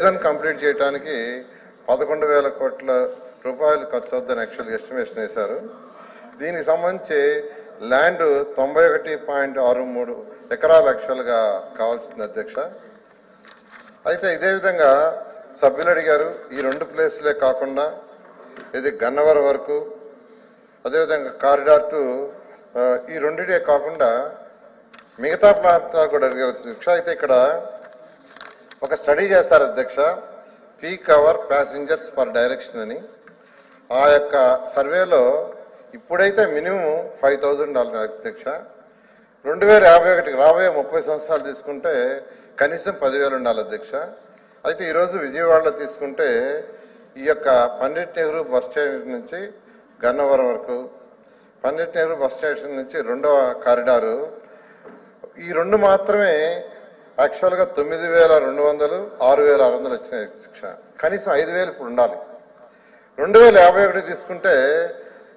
Complete చేయడానికి 11,000 కోట్ల రూపాయలు ఖర్చు అవుతుందని యాక్చువల్గా ఎస్టిమేషన్ వేశారు. దీనికి సంబంధించి ల్యాండ్ 91.63 ఎకరాలు యాక్చువల్గా కావాల్సింది అధ్యక్ష. అయితే ఇదే విధంగా సభ్యులు అడిగారు, ఈ 2 ప్లేస్లే కాకుండా ఇది గన్నవరం వరకు, అదేవిధంగా కారిడార్ టు ఈ రెండిటే కాకుండా మిగతా ప్రాంతాలు కూడా అడిగారు అధ్యక్ష. అయితే ఇక్కడ ఒక స్టడీ చేస్తారు అధ్యక్ష, peak hour passengers per direction అని. ఆ యొక్క సర్వేలో ఇప్పుడైతే మినిమం 5,000 అధ్యక్ష. 2051 రాబోయే 30 సంవత్సరాలు తీసుకుంటే కనీసం 10,000 ఉండాలి అధ్యక్ష. అయితే ఈరోజు విజయవాడలో తీసుకుంటే ఈ యొక్క పండిట్ నెహ్రూ బస్ స్టేషన్ నుంచి గన్నవరం వరకు, పండిట్ నెహ్రూ బస్ స్టేషన్ నుంచి 2వ కారిడారు, ఈ 2 మాత్రమే యాక్చువల్గా 9,200, 6,600 వచ్చినాయి శిక్ష. కనీసం 5,000 ఇప్పుడు ఉండాలి. 2051 తీసుకుంటే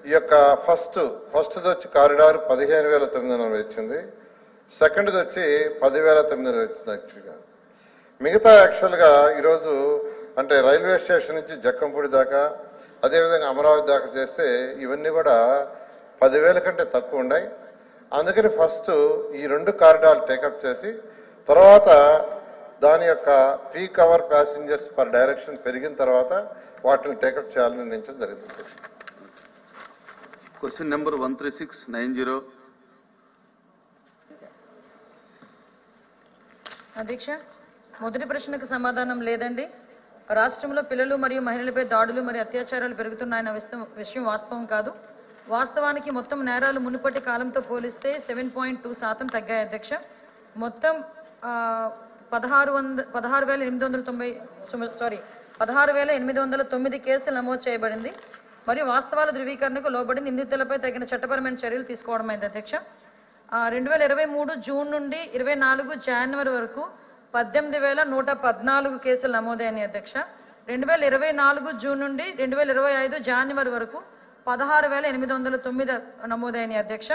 ఈ యొక్క ఫస్ట్ది వచ్చి కారిడార్ 15,900 వచ్చింది, సెకండ్ది వచ్చి 10,900 వచ్చింది యాక్చువల్గా. మిగతా యాక్చువల్గా ఈరోజు అంటే రైల్వే స్టేషన్ నుంచి జక్కంపూడి దాకా, అదేవిధంగా అమరావతి దాకా చేస్తే ఇవన్నీ కూడా 10,000 కంటే తక్కువ ఉన్నాయి. అందుకని ఫస్ట్ ఈ 2 కారిడార్లు టేకప్ చేసి తర్వాత దాని యొక్క peak hour passengers per direction పెరిగిన తర్వాత వాటిని టేకప్ చేయాలని నిర్ణయించడం జరిగింది. Question number 13690. అధ్యక్ష, మొదటి ప్రశ్నకు సమాధానం లేదండి. రాష్ట్రంలో పిల్లలు మరియు మహిళలపై దాడులు మరియు అత్యాచారాలు పెరుగుతున్నాయన్న విషయం వాస్తవం కాదు. వాస్తవానికి మొత్తం నేరాలు మునుపటి కాలంతో పోలిస్తే 7.2% తగ్గాయి అధ్యక్ష. మొత్తం 16,809 కేసులు నమోదు చేయబడింది మరియు వాస్తవాల ధృవీకరణకు లోబడి నిందితులపై తగిన చట్టపరమైన చర్యలు తీసుకోవడమైంది అధ్యక్ష. 2023 జూన్ నుండి 24 జనవరి వరకు 18,114 కేసులు నమోదైనాయి అధ్యక్ష. 2024 జూన్ నుండి 2025 జనవరి వరకు 16,809 నమోదైనాయి అధ్యక్ష.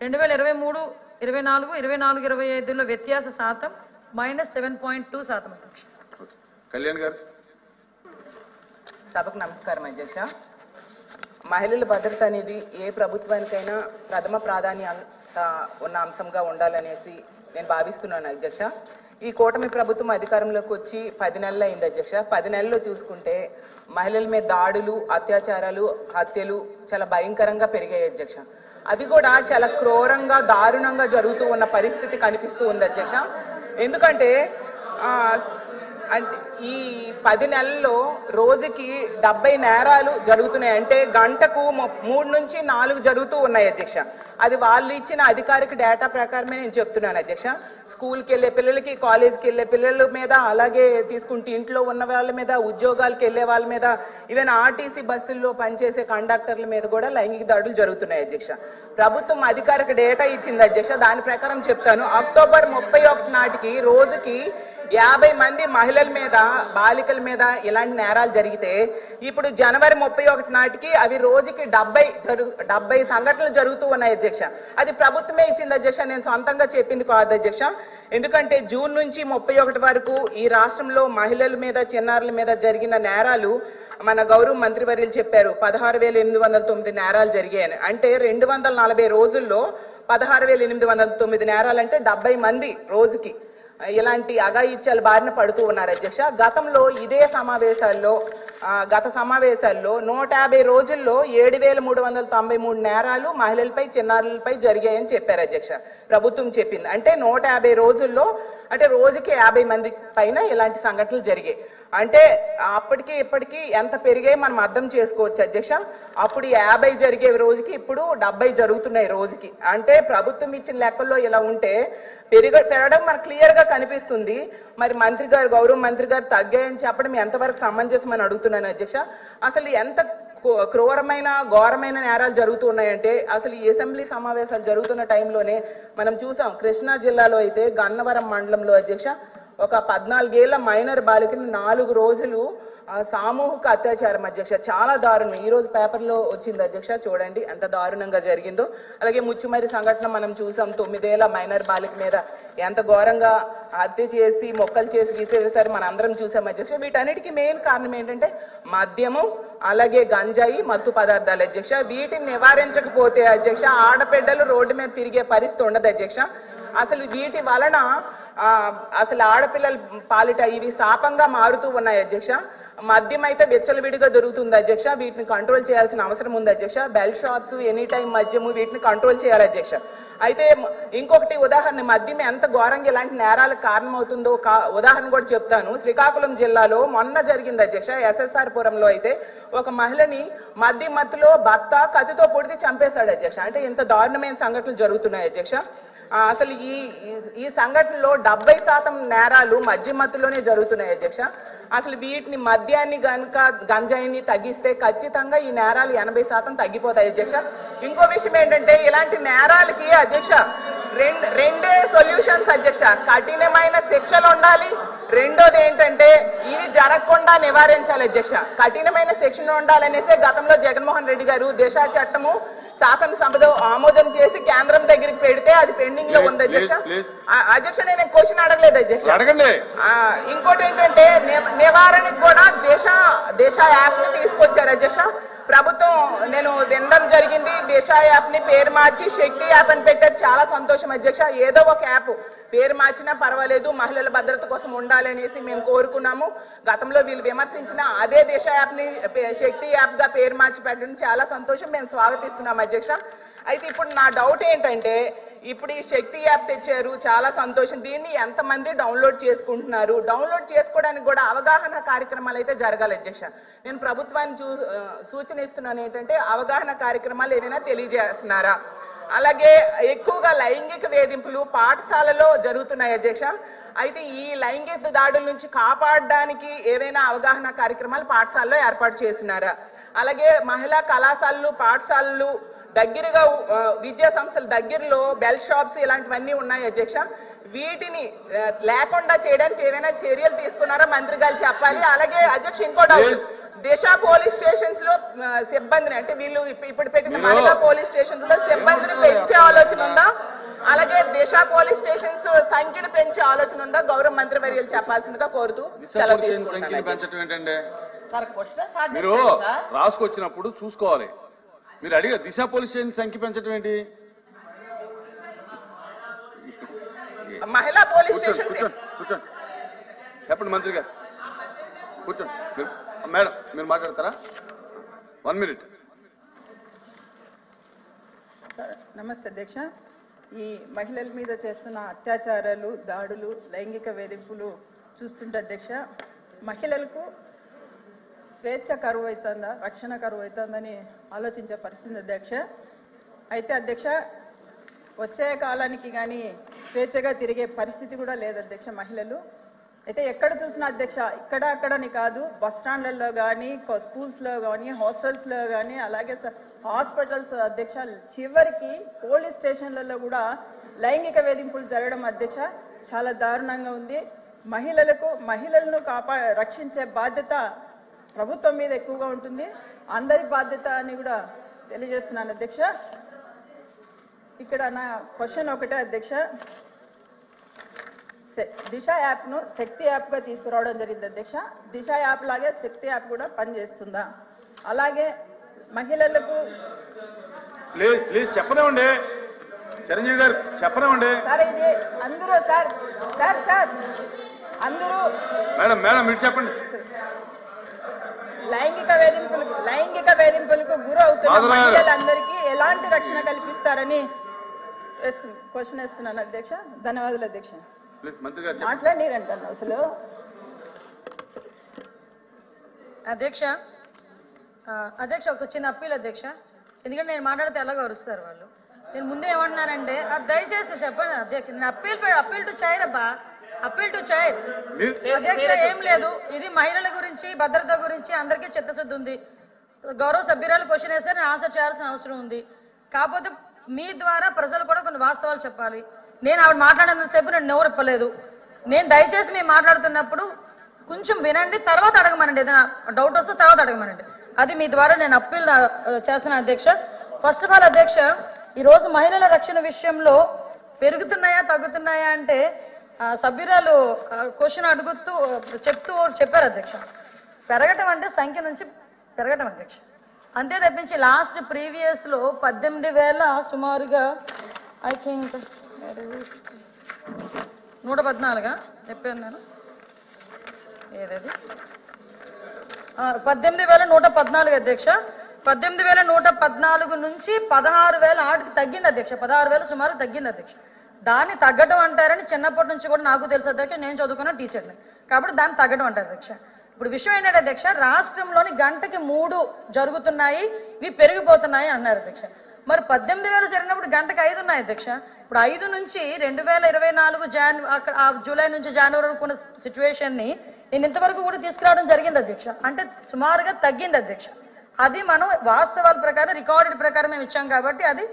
2023, 24, 24-25లో వ్యత్యాస శాతం -7.2% అధ్యక్ష. కళ్యాణ్ గారు. సభకు నమస్కారం అధ్యక్ష. మహిళల భద్రత అనేది ఏ ప్రభుత్వానికైనా ప్రథమ ప్రాధాన్యత ఉన్న అంశంగా ఉండాలనేసి నేను భావిస్తున్నాను అధ్యక్ష. ఈ కూటమి ప్రభుత్వం అధికారంలోకి వచ్చి 10 నెలలు అయింది అధ్యక్ష. 10 నెలల్లో చూసుకుంటే మహిళల మీద దాడులు, అత్యాచారాలు, హత్యలు చాలా భయంకరంగా పెరిగాయి అధ్యక్ష. అవి కూడా చాలా క్రూరంగా, దారుణంగా జరుగుతూ ఉన్న పరిస్థితి కనిపిస్తూ ఉంది అధ్యక్ష. ఎందుకంటే అంటే ఈ 10 నెలల్లో రోజుకి 70 నేరాలు జరుగుతున్నాయి. అంటే గంటకు 3 నుంచి 4 జరుగుతూ ఉన్నాయి అధ్యక్ష. అది వాళ్ళు ఇచ్చిన అధికారిక డేటా ప్రకారమే నేను చెప్తున్నాను అధ్యక్ష. స్కూల్కి వెళ్ళే పిల్లలకి, కాలేజ్కి వెళ్ళే పిల్లల మీద, అలాగే తీసుకుంటే ఇంట్లో ఉన్న వాళ్ళ మీద, ఉద్యోగాలకు వెళ్ళే వాళ్ళ మీద, ఈవెన్ ఆర్టీసీ బస్సుల్లో పనిచేసే కండక్టర్ల మీద కూడా లైంగిక దాడులు జరుగుతున్నాయి అధ్యక్ష. ప్రభుత్వం అధికారిక డేటా ఇచ్చింది అధ్యక్ష. దాని ప్రకారం చెప్తాను, అక్టోబర్ 31 నాటికి రోజుకి 50 మంది మహిళల మీద, బాలికల మీద ఇలాంటి నేరాలు జరిగితే ఇప్పుడు జనవరి 31 నాటికి అవి రోజుకి 70 సంఘటనలు జరుగుతూ ఉన్నాయి అధ్యక్ష. అది ప్రభుత్వమే ఇచ్చింది అధ్యక్ష, నేను సొంతంగా చెప్పింది కాదు అధ్యక్ష. ఎందుకంటే జూన్ నుంచి 31 వరకు ఈ రాష్ట్రంలో మహిళల మీద, చిన్నారుల మీద జరిగిన నేరాలు మన గౌరవ మంత్రివర్యులు చెప్పారు 16,809 నేరాలు జరిగాయని. అంటే 240 రోజుల్లో 16,809 నేరాలంటే 70 మంది రోజుకి ఇలాంటి అఘాయిత్యాల బారిన పడుతూ ఉన్నారు అధ్యక్ష. గతంలో ఇదే సమావేశాల్లో గత సమావేశాల్లో 150 రోజుల్లో 7,393 నేరాలు మహిళలపై, చిన్నారులపై జరిగాయని చెప్పారు అధ్యక్ష. ప్రభుత్వం చెప్పింది అంటే 150 రోజుల్లో అంటే రోజుకి 50 మంది పైన ఇలాంటి సంఘటనలు జరిగాయి. అంటే అప్పటికి ఇప్పటికీ ఎంత పెరిగాయి మనం అర్థం చేసుకోవచ్చు అధ్యక్ష. అప్పుడు 50 జరిగే రోజుకి ఇప్పుడు 70 జరుగుతున్నాయి రోజుకి. అంటే ప్రభుత్వం ఇచ్చిన లెక్కల్లో ఇలా ఉంటే పెరగడం మనకు క్లియర్ గా కనిపిస్తుంది. మరి మంత్రి గారు, గౌరవ మంత్రి గారు తగ్గాయని చెప్పడం ఎంతవరకు సమంజసమని అడుగుతున్నాను అధ్యక్ష. అసలు ఎంత క్రూరమైన, ఘోరమైన నేరాలు జరుగుతూ ఉన్నాయంటే అసలు ఈ అసెంబ్లీ సమావేశాలు జరుగుతున్న టైంలోనే మనం చూసాం. కృష్ణా జిల్లాలో అయితే గన్నవరం మండలంలో అధ్యక్ష ఒక 14 ఏళ్ల మైనర్ బాలికని 4 రోజులు సామూహిక అత్యాచారం అధ్యక్ష. చాలా దారుణం. ఈ రోజు పేపర్లో వచ్చింది అధ్యక్ష, చూడండి ఎంత దారుణంగా జరిగిందో. అలాగే ముచ్చుమరి సంఘటన మనం చూసాం. 9 ఏళ్ల మైనర్ బాలిక మీద ఎంత ఘోరంగా హత్య చేసి మొక్కలు చేసి విసిరేసారి మన అందరం చూసాం అధ్యక్ష. వీటన్నిటికీ మెయిన్ కారణం ఏంటంటే మద్యము, అలాగే గంజాయి, మత్తు పదార్థాలు అధ్యక్ష. వీటిని నివారించకపోతే అధ్యక్ష ఆడపిడ్డలు రోడ్డు మీద తిరిగే పరిస్థితి ఉండదు అధ్యక్ష. అసలు వీటి వలన అసలు ఆడపిల్లల పాలిట ఇవి శాపంగా మారుతూ ఉన్నాయి అధ్యక్ష. మద్యం అయితే విచ్చలవిడిగా దొరుకుతుంది అధ్యక్ష. వీటిని కంట్రోల్ చేయాల్సిన అవసరం ఉంది అధ్యక్ష. బెల్ షాప్స్, ఎనీ టైం మద్యము, వీటిని కంట్రోల్ చేయాలి అధ్యక్ష. అయితే ఇంకొకటి ఉదాహరణ, మద్యం ఎంత ఘోరంగా ఇలాంటి నేరాలకు కారణమవుతుందో ఉదాహరణ కూడా చెప్తాను. శ్రీకాకుళం జిల్లాలో మొన్న జరిగింది అధ్యక్ష. SSR పురంలో అయితే ఒక మహిళని మద్యం మత్తులో భర్త కత్తితో పొడిచి చంపేశాడు అధ్యక్ష. అంటే ఇంత దారుణమైన సంఘటనలు జరుగుతున్నాయి అధ్యక్ష. అసలు ఈ సంఘటనలో 70% నేరాలు మద్యం మత్తులోనే జరుగుతున్నాయి అధ్యక్ష. అసలు వీటిని మద్యాన్ని గనుక గంజాయిని తగ్గిస్తే ఖచ్చితంగా ఈ నేరాలు 80% తగ్గిపోతాయి అధ్యక్ష. ఇంకో విషయం ఏంటంటే ఇలాంటి నేరాలకి అధ్యక్ష రెండే సొల్యూషన్స్ అధ్యక్ష. కఠినమైన శిక్షలు ఉండాలి. రెండోది ఏంటంటే ఇవి జరగకుండా నివారించాలి అధ్యక్ష. కఠినమైన శిక్షణ ఉండాలనేసి గతంలో జగన్మోహన్ రెడ్డి గారు దిశ చట్టము శాసనసభలో ఆమోదం చేసి కేంద్రం దగ్గరికి పెడితే అది పెండింగ్ లో ఉంది అధ్యక్ష. అధ్యక్ష నేను క్వశ్చన్ అడగలేదు అధ్యక్ష. ఇంకోటి ఏంటంటే నివారణకు కూడా దిశ యాప్ ని తీసుకొచ్చారు అధ్యక్ష. ప్రభుత్వం నేను వినడం జరిగింది. దిశ యాప్ ని పేరు మార్చి శక్తి యాప్ అని పెట్టారు. చాలా సంతోషం అధ్యక్ష. ఏదో ఒక యాప్ పేరు మార్చినా పర్వాలేదు, మహిళల భద్రత కోసం ఉండాలి అనేసి మేము కోరుకున్నాము. గతంలో వీళ్ళు విమర్శించిన అదే దిశ యాప్ ని శక్తి యాప్ గా పేరు మార్చి పెట్టడం చాలా సంతోషం, మేము స్వాగతిస్తున్నాం అధ్యక్ష. అయితే ఇప్పుడు నా డౌట్ ఏంటంటే ఇప్పుడు ఈ శక్తి యాప్ తెచ్చారు, చాలా సంతోషం. దీన్ని ఎంతమంది డౌన్లోడ్ చేసుకుంటున్నారు? డౌన్లోడ్ చేసుకోవడానికి కూడా అవగాహన కార్యక్రమాలు అయితే జరగాలి అధ్యక్ష. నేను ప్రభుత్వాన్ని సూచన ఇస్తున్నాను ఏంటంటే అవగాహన కార్యక్రమాలు ఏమైనా తెలియజేస్తున్నారా? అలాగే ఎక్కువగా లైంగిక వేధింపులు పాఠశాలలో జరుగుతున్నాయి అధ్యక్ష. అయితే ఈ లైంగిక దాడుల నుంచి కాపాడడానికి ఏవైనా అవగాహన కార్యక్రమాలు పాఠశాలలో ఏర్పాటు చేస్తున్నారా? అలాగే మహిళా కళాశాలలు, పాఠశాలలు దగ్గరగా విద్యా సంస్థల దగ్గరలో బెల్ షాప్స్ ఇలాంటివన్నీ ఉన్నాయి అధ్యక్ష. వీటిని లేకుండా చేయడానికి ఏమైనా చర్యలు తీసుకున్నారో మంత్రి గారు చెప్పాలి. అలాగే అధ్యక్ష ఇంకో డౌట్, దిశ పోలీస్ స్టేషన్స్ లో సిబ్బందిని అంటే వీళ్ళు ఇప్పుడు పెట్టిన మహిళా పోలీస్ స్టేషన్స్ లో సిబ్బందిని పెంచే ఆలోచన ఉందా? అలాగే దిశ పోలీస్ స్టేషన్స్ సంఖ్యను పెంచే ఆలోచన ఉందా? గౌరవ మంత్రి వర్యులు చెప్పాల్సిందిగా కోరుతూ మీరు రాసుకొచ్చినప్పుడు చూసుకోవాలి. మీరు అడిగా దిశ పోలీస్ స్టేషన్ సంఖ్య పెంచడం ఏంటి? మహిళా పోలీస్ స్టేషన్ కూర్చోండి చెప్పండి మంత్రి గారు, కూర్చోండి. మేడం మీరు మాట్లాడతారా? 1 minute. నమస్తే అధ్యక్ష. ఈ మహిళల మీద చేస్తున్న అత్యాచారాలు, దాడులు, లైంగిక వేధింపులు చూస్తుంటే అధ్యక్ష మహిళలకు స్వేచ్ఛ కరువు అవుతుందా, రక్షణ కరువు అవుతుందని ఆలోచించే పరిస్థితి అధ్యక్ష. అయితే అధ్యక్ష వచ్చే కాలానికి కానీ స్వేచ్ఛగా తిరిగే పరిస్థితి కూడా లేదు అధ్యక్ష మహిళలు. అయితే ఎక్కడ చూసినా అధ్యక్ష ఇక్కడ అక్కడని కాదు, బస్ స్టాండ్లలో కానీ, స్కూల్స్లో కానీ, హాస్టల్స్లో కానీ, అలాగే హాస్పిటల్స్ అధ్యక్ష, చివరికి పోలీస్ స్టేషన్లలో కూడా లైంగిక వేధింపులు జరగడం అధ్యక్ష చాలా దారుణంగా ఉంది. మహిళలను రక్షించే బాధ్యత ప్రభుత్వం మీద ఎక్కువగా ఉంటుంది. అందరి బాధ్యత అని కూడా తెలియజేస్తున్నాను అధ్యక్ష. ఇక్కడ నా క్వశ్చన్ ఒకటే అధ్యక్ష, దిశ యాప్ను శక్తి యాప్గా తీసుకురావడం జరిగింది అధ్యక్ష. దిశ యాప్ లాగే శక్తి యాప్ కూడా పనిచేస్తుందా? అలాగే మహిళలకు ప్లీజ్ చెప్పనివ్వండి, చిరంజీవి గారు చెప్పనివ్వండి. సార్ ఇది అందరూ సార్ అందరూ మేడం మీరు చెప్పండి. లైంగిక వేధింపులకు గురి అవుతున్న మహిళలందరికీ ఎలాంటి రక్షణ కల్పిస్తారని క్వశ్చన్ వేస్తున్నాను అధ్యక్ష. ధన్యవాదాలు అధ్యక్ష. మాట్లాడిరంటాను అసలు అధ్యక్ష ఒక చిన్న అప్పీల్ అధ్యక్ష. ఎందుకంటే నేను మాట్లాడితే ఎలాగో అరుస్తారు వాళ్ళు. నేను ముందే ఏమంటున్నానంటే దయచేసి చెప్పండి అధ్యక్ష. నేను అప్పీల్ టు చైల్డ్ అబ్బా, అప్పీల్ టు చైల్డ్ అధ్యక్ష. ఏం లేదు, ఇది మహిళల గురించి, భద్రత గురించి అందరికీ చిత్తశుద్ధి ఉంది. గౌరవ సభ్యురాలు క్వశ్చన్ వేస్తే నేను ఆన్సర్ చేయాల్సిన అవసరం ఉంది. కాకపోతే మీ ద్వారా ప్రజలు కూడా కొన్ని వాస్తవాలు చెప్పాలి. నేను ఆవిడ మాట్లాడినంతసేపు నేను నోరు ఇప్పలేదు. నేను దయచేసి మేము మాట్లాడుతున్నప్పుడు కొంచెం వినండి, తర్వాత అడగమనండి. ఏదైనా డౌట్ వస్తే తర్వాత అడగమనండి. అది మీ ద్వారా నేను అప్పీల్ చేస్తున్నాను అధ్యక్ష. ఫస్ట్ ఆఫ్ ఆల్ అధ్యక్ష, ఈరోజు మహిళల రక్షణ విషయంలో పెరుగుతున్నాయా తగ్గుతున్నాయా అంటే సభ్యురాలు క్వశ్చన్ అడుగుతూ చెప్పారు అధ్యక్ష. పెరగటం అంటే సంఖ్య నుంచి పెరగటం అధ్యక్ష, అంతే తప్పించి లాస్ట్ ప్రీవియస్లో 18,000 సుమారుగా ఐ థింక్ 114గా చెప్పాను నేను, ఏదది 18,114 అధ్యక్ష. 18,114 నుంచి 16,000 ఆటికి తగ్గింది అధ్యక్ష. 16,000 సుమారు తగ్గింది అధ్యక్ష. దాన్ని తగ్గడం అంటారని చిన్నప్పటి నుంచి కూడా నాకు తెలుసు అధ్యక్ష. నేను చదువుకున్న టీచర్ని కాబట్టి దాన్ని తగ్గడం అంటారు అధ్యక్ష. ఇప్పుడు విషయం ఏంటంటే అధ్యక్ష, రాష్ట్రంలోని గంటకి 3 జరుగుతున్నాయి, ఇవి పెరిగిపోతున్నాయి అన్నారు అధ్యక్ష. మరి 18,000 జరిగినప్పుడు గంటకి 5 ఉన్నాయి అధ్యక్ష. ఇప్పుడు 5 నుంచి 2024 జూలై నుంచి జనవరి వరకు ఉన్న సిచ్యువేషన్ని నేను ఇంతవరకు కూడా తీసుకురావడం జరిగింది అధ్యక్ష. అంటే సుమారుగా తగ్గింది అధ్యక్ష. అది మనం వాస్తవాల ప్రకారం రికార్డెడ్ ప్రకారం మేము ఇచ్చాం కాబట్టి అది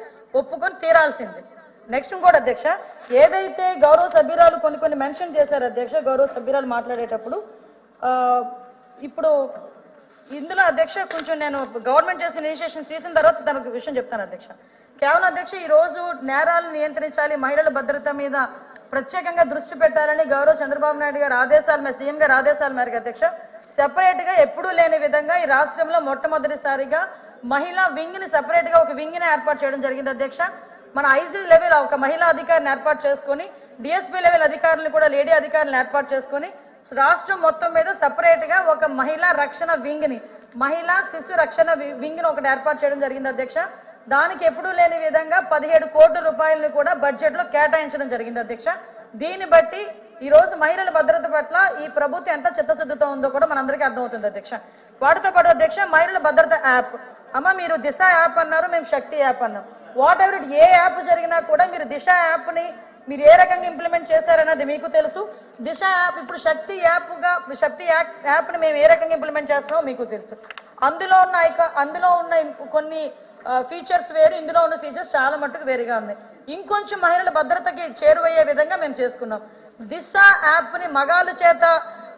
ఒప్పుకొని తీరాల్సింది. నెక్స్ట్ ఇంకోటి అధ్యక్ష, ఏదైతే గౌరవ సభ్యురాలు కొన్ని మెన్షన్ చేశారు అధ్యక్ష, గౌరవ సభ్యురాలు మాట్లాడేటప్పుడు ఇప్పుడు ఇందులో అధ్యక్ష కొంచెం నేను గవర్నమెంట్ చేసిన ఇనిషియేషన్ తీసిన తర్వాత దానికి విషయం చెప్తాను అధ్యక్ష. కేవలం అధ్యక్ష ఈరోజు నేరాలను నియంత్రించాలి, మహిళల భద్రత మీద ప్రత్యేకంగా దృష్టి పెట్టాలని గౌరవ చంద్రబాబు నాయుడు గారు ఆదేశాలు సీఎం గారి ఆదేశాల మేరకు అధ్యక్ష సెపరేట్ గా ఎప్పుడూ లేని విధంగా ఈ రాష్ట్రంలో మొట్టమొదటిసారిగా మహిళా వింగ్ ని సెపరేట్ గా ఒక వింగ్ ని ఏర్పాటు చేయడం జరిగింది అధ్యక్ష. మన ఐజీ లెవెల్ ఒక మహిళా అధికారిని ఏర్పాటు చేసుకుని డిఎస్పీ లెవెల్ అధికారులు కూడా లేడీ అధికారులను ఏర్పాటు చేసుకుని రాష్ట్రం మొత్తం మీద సెపరేట్ గా ఒక మహిళా రక్షణ వింగ్ ని, మహిళా శిశు రక్షణ వింగ్ ని ఒకటి ఏర్పాటు చేయడం జరిగింది అధ్యక్ష. దానికి ఎప్పుడూ లేని విధంగా 17 కోట్ల రూపాయలను కూడా బడ్జెట్ లో కేటాయించడం జరిగింది అధ్యక్ష. దీన్ని బట్టి ఈ రోజు మహిళల భద్రత పట్ల ఈ ప్రభుత్వం ఎంత చిత్తశుద్ధితో ఉందో కూడా మనందరికీ అర్థమవుతుంది అధ్యక్ష. వాటితో పాటు అధ్యక్ష మహిళల భద్రత యాప్, అమ్మ మీరు దిశ యాప్ అన్నారు, మేము శక్తి యాప్ అన్నాం. వాట్ ఎవర్ ఏ యాప్ జరిగినా కూడా మీరు దిశ యాప్ ని మీరు ఏ రకంగా ఇంప్లిమెంట్ చేశారన్నది మీకు తెలుసు. దిశ యాప్ ఇప్పుడు శక్తి యాప్ ని మేము ఏ రకంగా ఇంప్లిమెంట్ చేస్తున్నామో మీకు తెలుసు. అందులో ఉన్న కొన్ని ఫీచర్స్ వేరు, ఇందులో ఉన్న ఫీచర్స్ చాలా మట్టుకు వేరుగా ఉన్నాయి. ఇంకొంచెం మహిళల భద్రతకి చేరువయ్యే విధంగా మేము చేసుకున్నాం. దిశ యాప్ ని మగాళ్ళ చేత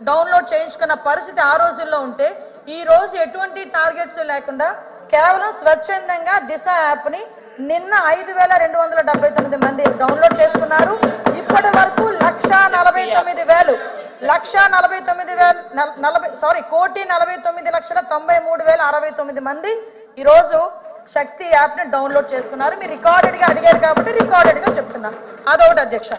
డౌన్లోడ్ చేయించుకున్న పరిస్థితి ఆ రోజుల్లో ఉంటే ఈ రోజు ఎటువంటి టార్గెట్స్ లేకుండా కేవలం స్వచ్ఛందంగా దిశ యాప్ ని నిన్న 5,279 మంది డౌన్లోడ్ చేసుకున్నారు. ఇప్పటి వరకు 1,49,000,000,093,069 మంది ఈ రోజు శక్తి యాప్ ని డౌన్లోడ్ చేసుకున్నారు. మీరు రికార్డెడ్ గా అడిగారు కాబట్టి రికార్డెడ్ గా చెప్తున్నా. అదొకటి అధ్యక్ష.